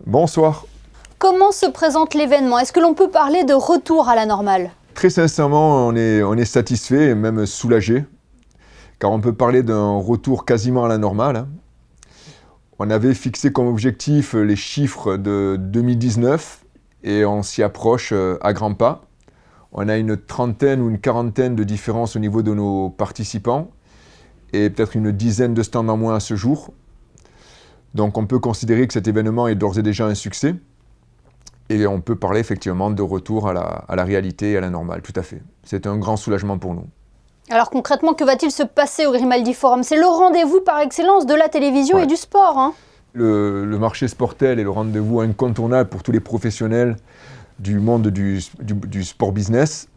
Bonsoir. Comment se présente l'événement? Est-ce que l'on peut parler de retour à la normale? Très sincèrement, on est satisfait et même soulagé, car on peut parler d'un retour quasiment à la normale, hein. On avait fixé comme objectif les chiffres de 2019 et on s'y approche à grands pas. On a une trentaine ou une quarantaine de différences au niveau de nos participants et peut-être une dizaine de stands en moins à ce jour. Donc on peut considérer que cet événement est d'ores et déjà un succès. Et on peut parler effectivement de retour à la réalité et à la normale, tout à fait. C'est un grand soulagement pour nous. Alors concrètement, que va-t-il se passer au Grimaldi Forum? C'est le rendez-vous par excellence de la télévision et du sport, hein. Le marché Sportel est le rendez-vous incontournable pour tous les professionnels du monde du sport business.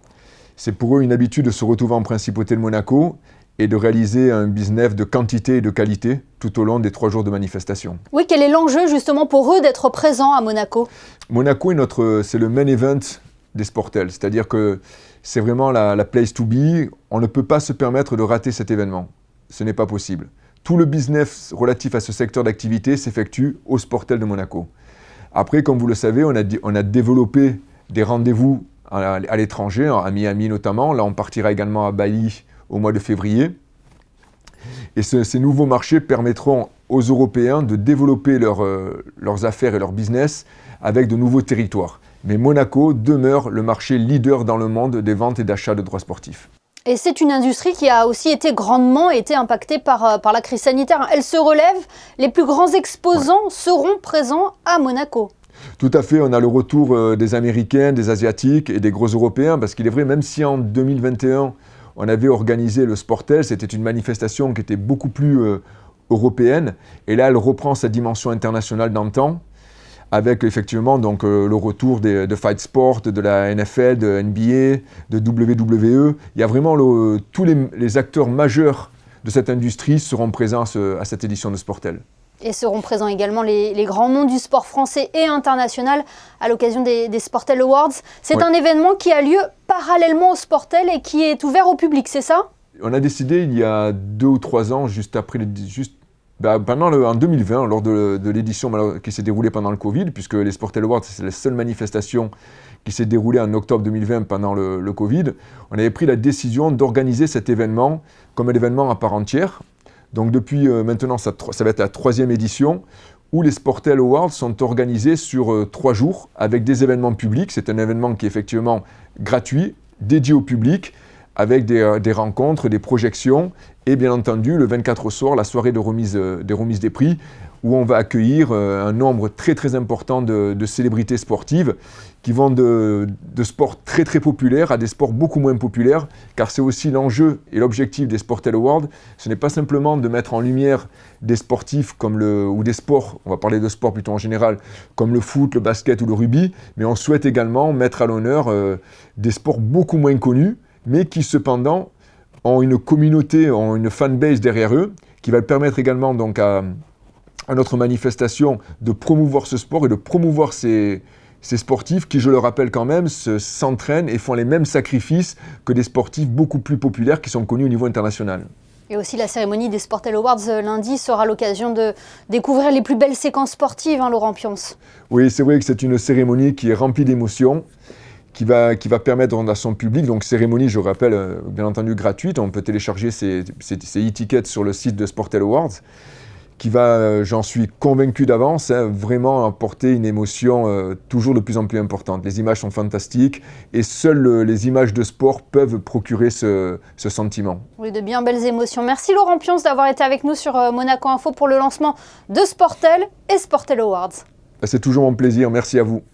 C'est pour eux une habitude de se retrouver en Principauté de Monaco et de réaliser un business de quantité et de qualité tout au long des 3 jours de manifestation. Oui, quel est l'enjeu justement pour eux d'être présents à Monaco? Monaco c'est le main event des Sportels, c'est-à-dire que c'est vraiment la place to be. On ne peut pas se permettre de rater cet événement. Ce n'est pas possible. Tout le business relatif à ce secteur d'activité s'effectue au Sportel de Monaco. Après, comme vous le savez, on a développé des rendez-vous à l'étranger, à Miami notamment. Là, on partira également à Bali au mois de février. Et ces nouveaux marchés permettront aux Européens de développer leurs affaires et leur business avec de nouveaux territoires. Mais Monaco demeure le marché leader dans le monde des ventes et d'achats de droits sportifs. Et c'est une industrie qui a aussi grandement été impactée par la crise sanitaire. Elle se relève, les plus grands exposants seront présents à Monaco. Tout à fait, on a le retour des Américains, des Asiatiques et des gros Européens, parce qu'il est vrai, même si en 2021, on avait organisé le Sportel, c'était une manifestation qui était beaucoup plus européenne, et là elle reprend sa dimension internationale d'antan, avec effectivement donc, le retour de Fight Sport, de la NFL, de NBA, de WWE. Il y a vraiment tous les acteurs majeurs de cette industrie seront présents à cette édition de Sportel. Et seront présents également les grands noms du sport français et international à l'occasion des Sportel Awards. C'est un événement qui a lieu parallèlement au Sportel et qui est ouvert au public, c'est ça? On a décidé il y a 2 ou 3 ans, en 2020, lors de l'édition qui s'est déroulée pendant le Covid, puisque les Sportel Awards, c'est la seule manifestation qui s'est déroulée en octobre 2020 pendant le Covid, on avait pris la décision d'organiser cet événement comme un événement à part entière. Donc depuis maintenant, ça va être la 3e édition, où les Sportel Awards sont organisés sur 3 jours avec des événements publics. C'est un événement qui est effectivement gratuit, dédié au public, avec des rencontres, des projections, et bien entendu, le 24 au soir, la soirée de remise des prix, où on va accueillir un nombre très très important de célébrités sportives qui vont de sports très très populaires à des sports beaucoup moins populaires, car c'est aussi l'enjeu et l'objectif des Sportel Awards. Ce n'est pas simplement de mettre en lumière des sportifs ou des sports, on va parler de sport plutôt en général, comme le foot, le basket ou le rugby, mais on souhaite également mettre à l'honneur des sports beaucoup moins connus, mais qui cependant ont une communauté, ont une fanbase derrière eux, qui va permettre également donc à notre manifestation de promouvoir ce sport et de promouvoir ces sportifs qui, je le rappelle quand même, s'entraînent et font les mêmes sacrifices que des sportifs beaucoup plus populaires qui sont connus au niveau international. Et aussi la cérémonie des Sportel Awards lundi sera l'occasion de découvrir les plus belles séquences sportives, hein, Laurent Pionce. Oui, c'est vrai que c'est une cérémonie qui est remplie d'émotions, qui va permettre à son public, donc cérémonie, je rappelle, bien entendu gratuite, on peut télécharger ces e-tickets sur le site de Sportel Awards, qui va, j'en suis convaincu d'avance, vraiment apporter une émotion toujours de plus en plus importante. Les images sont fantastiques et seules les images de sport peuvent procurer ce sentiment. Oui, de bien belles émotions. Merci Laurent Pionce d'avoir été avec nous sur Monaco Info pour le lancement de Sportel et Sportel Awards. C'est toujours mon plaisir, merci à vous.